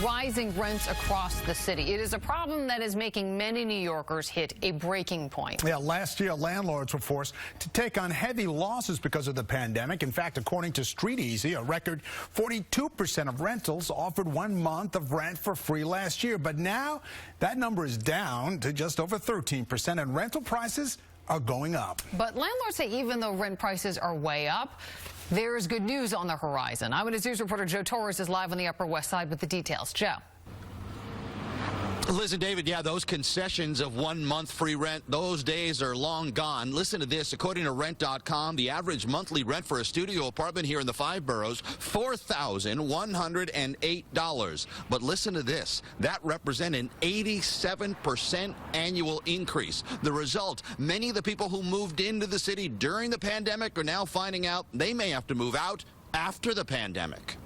rising rents across the city. It is a problem that is making many New Yorkers hit a breaking point. Yeah, last year, landlords were forced to take on heavy losses because of the pandemic. In fact, according to StreetEasy, a record 42% of rentals offered 1 month of rent for free last year. But now that number is down to just over 13%, and rental prices are going up. But landlords say even though rent prices are way up, there is good news on the horizon. Eyewitness News reporter Joe Torres is live on the Upper West Side with the details. Joe. Listen, David, yeah, those concessions of 1 month free rent, those days are long gone. Listen to this. According to Rent.com, the average monthly rent for a studio apartment here in the 5 boroughs, $4,108. But listen to this. That represents an 87% annual increase. The result, many of the people who moved into the city during the pandemic are now finding out they may have to move out after the pandemic.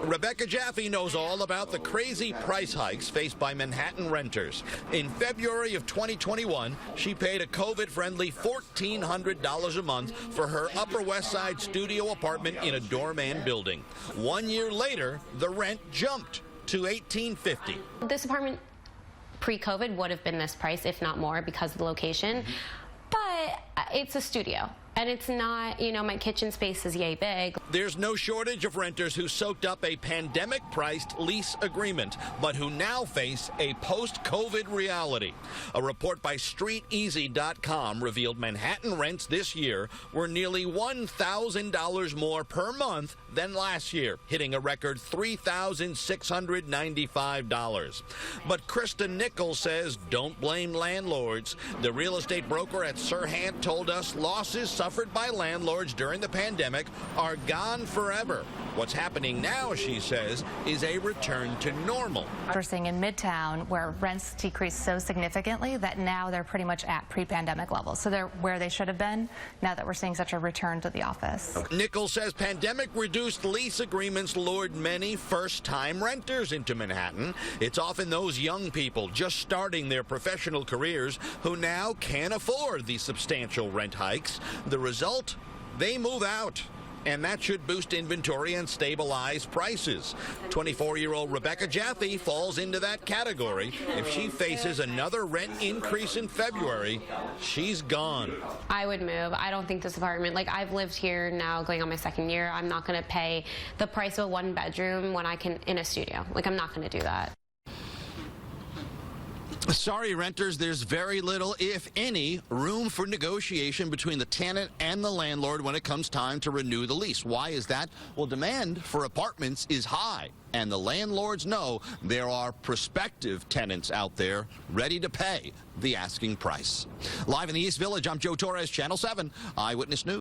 Rebecca Jaffe knows all about the crazy price hikes faced by Manhattan renters. In February of 2021, she paid a COVID-friendly $1,400 a month for her Upper West Side studio apartment in a doorman building. 1 year later, the rent jumped to $1,850. This apartment pre-COVID would have been this price, if not more, because of the location. But it's a studio. And it's not, you know, my kitchen space is yay big. There's no shortage of renters who soaked up a pandemic-priced lease agreement, but who now face a post-COVID reality. A report by StreetEasy.com revealed Manhattan rents this year were nearly $1,000 more per month than last year, hitting a record $3,695. But Krista Nickols says don't blame landlords. The real estate broker at SERHANT told us losses suffered by landlords during the pandemic are gone forever. What's happening now, she says, is a return to normal. We're seeing in Midtown where rents decreased so significantly that now they're pretty much at pre-pandemic levels. So they're where they should have been now that we're seeing such a return to the office. Nickols says pandemic-reduced lease agreements lured many first-time renters into Manhattan. It's often those young people just starting their professional careers who now can't afford the substantial rent hikes. The result? They move out. And that should boost inventory and stabilize prices. 24-year-old Rebecca Jaffe falls into that category. If she faces another rent increase in February, she's gone. I would move. I don't think this apartment, like I've lived here now going on my 2nd year. I'm not going to pay the price of a 1-bedroom when I can in a studio. Like I'm not going to do that. Sorry, renters, there's very little, if any, room for negotiation between the tenant and the landlord when it comes time to renew the lease. Why is that? Well, demand for apartments is high, and the landlords know there are prospective tenants out there ready to pay the asking price. Live in the East Village, I'm Joe Torres, Channel 7 Eyewitness News.